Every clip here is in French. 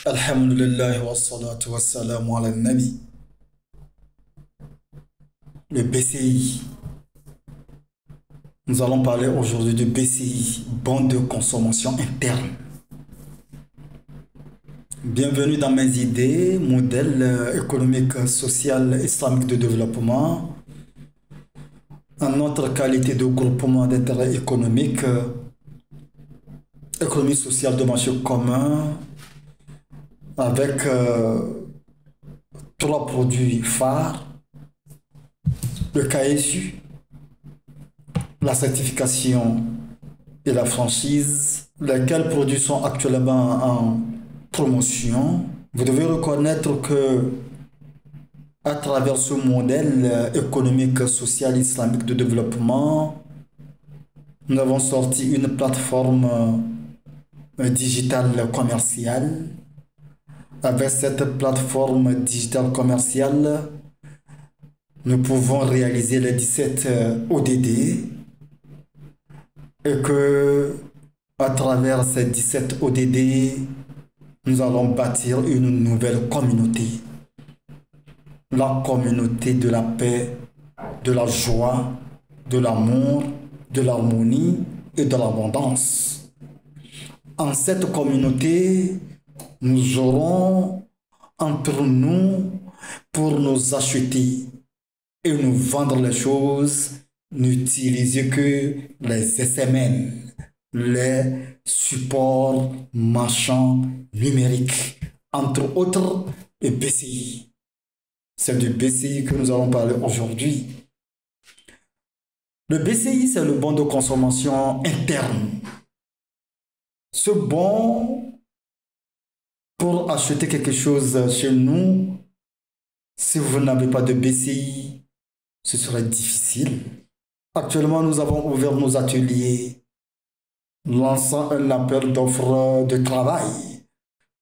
Alhamdulillah wa salatu wa salam ala nabi. Le BCI. Nous allons parler aujourd'hui du BCI, bon de consommation interne. Bienvenue dans mes idées, modèle économique, social, islamique de développement. En notre qualité de groupement d'intérêt économique, économie sociale de marché commun, avec trois produits phares, le KSU, la certification et la franchise, lesquels produits sont actuellement en promotion. Vous devez reconnaître que à travers ce modèle économique, social, islamique de développement, nous avons sorti une plateforme digitale commerciale. Avec cette plateforme digitale commerciale, nous pouvons réaliser les 17 ODD et que à travers ces 17 ODD, nous allons bâtir une nouvelle communauté. La communauté de la paix, de la joie, de l'amour, de l'harmonie et de l'abondance. En cette communauté, nous aurons entre nous pour nous acheter et nous vendre les choses, n'utiliser que les SMN, les supports marchands numériques, entre autres le BCI. C'est du BCI que nous allons parler aujourd'hui. Le BCI, c'est le bon de consommation interne. Ce bon, pour acheter quelque chose chez nous, si vous n'avez pas de BCI, ce serait difficile. Actuellement, nous avons ouvert nos ateliers, lançant un appel d'offres de travail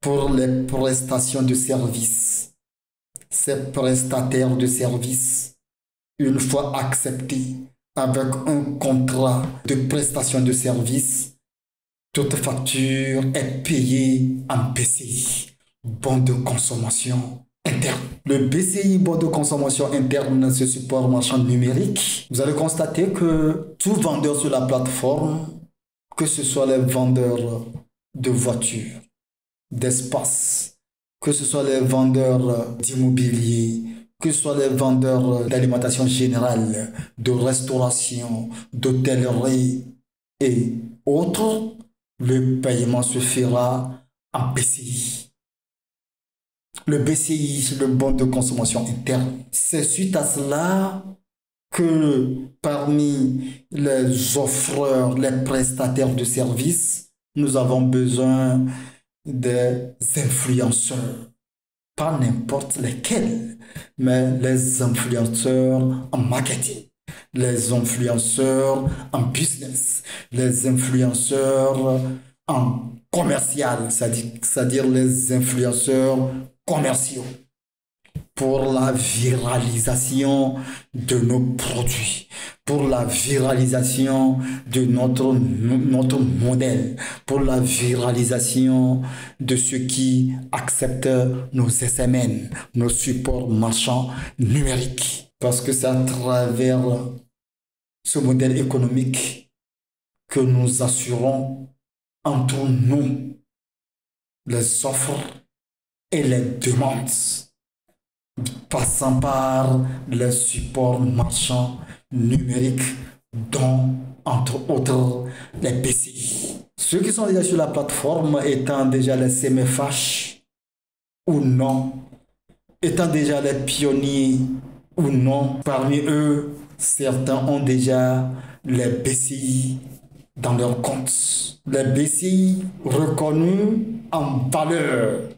pour les prestations de services. Ces prestataires de services, une fois acceptés avec un contrat de prestation de services, toute facture est payée en BCI, bon de consommation interne. Le BCI, bon de consommation interne, ce support marchand numérique, vous allez constater que tout vendeur sur la plateforme, que ce soit les vendeurs de voitures, d'espace, que ce soit les vendeurs d'immobilier, que ce soit les vendeurs d'alimentation générale, de restauration, d'hôtellerie et autres, le paiement se fera en BCI. Le BCI, c'est le bon de consommation interne. C'est suite à cela que parmi les offreurs, les prestataires de services, nous avons besoin des influenceurs. Pas n'importe lesquels, mais les influenceurs en marketing, les influenceurs en business, les influenceurs en commercial, c'est-à-dire les influenceurs commerciaux pour la viralisation de nos produits, pour la viralisation de notre modèle, pour la viralisation de ceux qui acceptent nos SMN, nos supports marchands numériques. Parce que c'est à travers ce modèle économique que nous assurons entre nous les offres et les demandes, passant par les supports marchands numériques, dont, entre autres, les BCI. Ceux qui sont déjà sur la plateforme étant déjà les CMFH ou non, étant déjà les pionniers ou non, parmi eux, certains ont déjà les BCI dans leurs comptes. Les BCI reconnus en valeur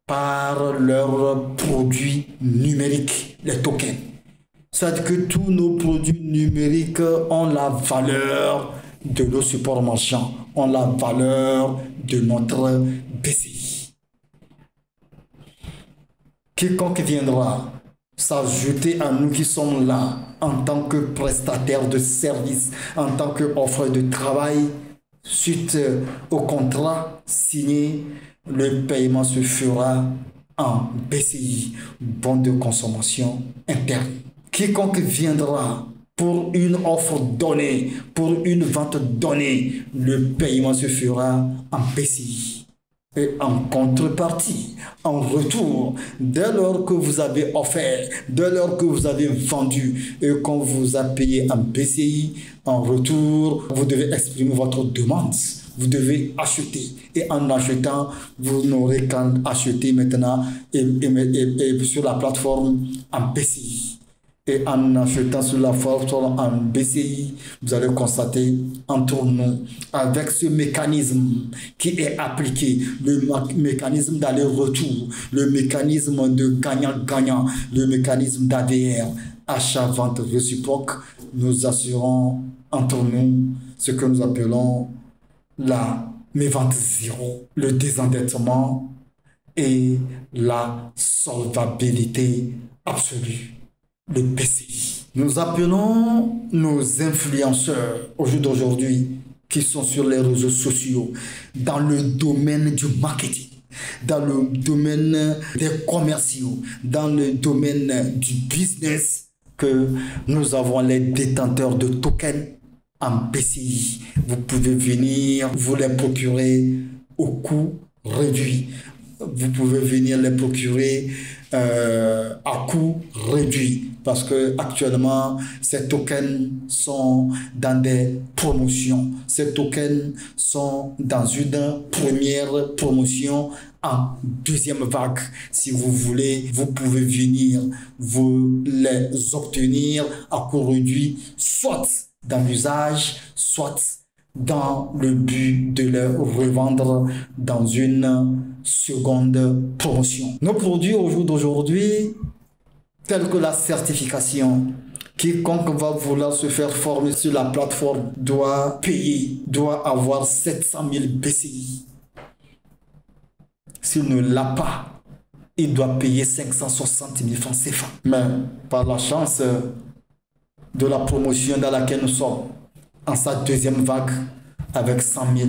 par leurs produits numériques, les tokens. C'est-à-dire que tous nos produits numériques ont la valeur de nos supports marchands, ont la valeur de notre BCI. Quiconque viendra s'ajouter à nous qui sommes là en tant que prestataires de services, en tant qu'offreurs de travail, suite au contrat signé le paiement se fera en BCI, bon de consommation interne. Quiconque viendra pour une offre donnée, pour une vente donnée, le paiement se fera en BCI. Et en contrepartie, en retour, dès lors que vous avez offert, dès lors que vous avez vendu et qu'on vous a payé en BCI, en retour, vous devez exprimer votre demande. Vous devez acheter. Et en achetant, vous n'aurez qu'à acheter maintenant et sur la plateforme en BCI. Et en achetant sur la plateforme en BCI, vous allez constater entre nous, avec ce mécanisme qui est appliqué, le mécanisme d'aller-retour, le mécanisme de gagnant-gagnant, le mécanisme d'ADR, achat-vente réciproque, nous assurons entre nous ce que nous appelons la mévente zéro, le désendettement et la solvabilité absolue, le PCI. Nous appelons nos influenceurs au jour d'aujourd'hui qui sont sur les réseaux sociaux dans le domaine du marketing, dans le domaine des commerciaux, dans le domaine du business, que nous avons les détenteurs de tokens en BCI. Vous pouvez venir vous les procurer au coût réduit. Vous pouvez venir les procurer à coût réduit parce que actuellement ces tokens sont dans des promotions. Ces tokens sont dans une première promotion, en deuxième vague. Si vous voulez, vous pouvez venir vous les obtenir à coût réduit, soit dans l'usage, soit dans le but de les revendre dans une seconde promotion. Nos produits au jour d'aujourd'hui, tels que la certification, quiconque va vouloir se faire former sur la plateforme doit payer, doit avoir 700 000 BCI. S'il ne l'a pas, il doit payer 560 000 francs CFA. Mais par la chance de la promotion dans laquelle nous sommes, en sa deuxième vague, avec 100 000,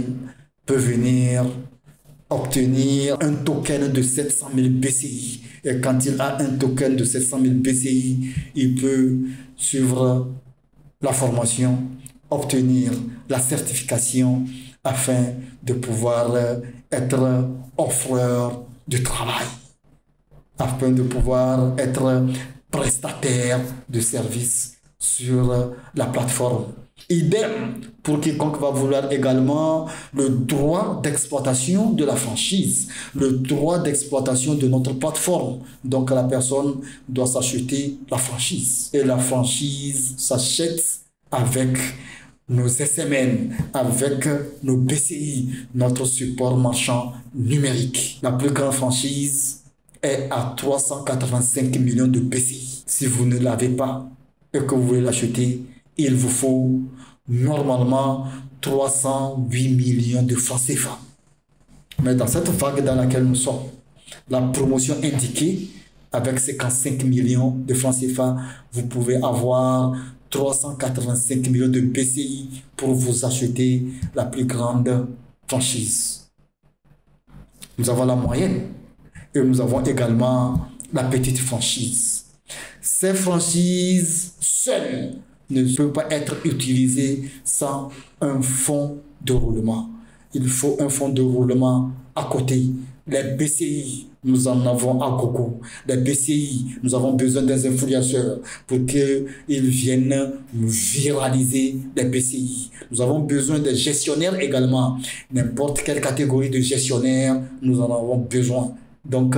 peut venir obtenir un token de 700 000 BCI. Et quand il a un token de 700 000 BCI, il peut suivre la formation, obtenir la certification afin de pouvoir être offreur de travail, afin de pouvoir être prestataire de services sur la plateforme. Idem pour quiconque va vouloir également le droit d'exploitation de la franchise, le droit d'exploitation de notre plateforme. Donc la personne doit s'acheter la franchise. Et la franchise s'achète avec nos SMN, avec nos BCI, notre support marchand numérique. La plus grande franchise est à 385 millions de BCI. Si vous ne l'avez pas et que vous voulez l'acheter, il vous faut normalement 308 millions de francs CFA. Mais dans cette vague dans laquelle nous sommes, la promotion indiquée avec 55 millions de francs CFA, vous pouvez avoir 385 millions de BCI pour vous acheter la plus grande franchise. Nous avons la moyenne et nous avons également la petite franchise. Ces franchises seules ne peut pas être utilisé sans un fonds de roulement. Il faut un fonds de roulement à côté. Les BCI, nous en avons à gogo. Les BCI, nous avons besoin des influenceurs pour qu'ils viennent viraliser les BCI. Nous avons besoin des gestionnaires également. N'importe quelle catégorie de gestionnaires, nous en avons besoin. Donc,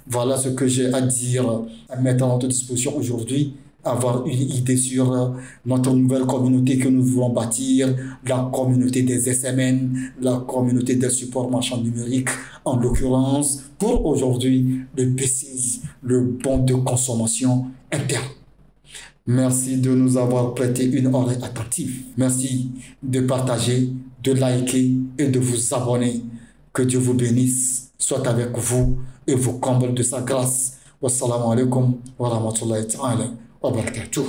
voilà ce que j'ai à dire, à mettre à notre disposition aujourd'hui. Avoir une idée sur notre nouvelle communauté que nous voulons bâtir, la communauté des SMN, la communauté des supports marchands numériques, en l'occurrence, pour aujourd'hui, le BCI, le bon de consommation interne. Merci de nous avoir prêté une oreille attentive. Merci de partager, de liker et de vous abonner. Que Dieu vous bénisse, soit avec vous et vous comble de sa grâce. Wassalamu alaikum wa rahmatullahi ta'ala wa barakatuh.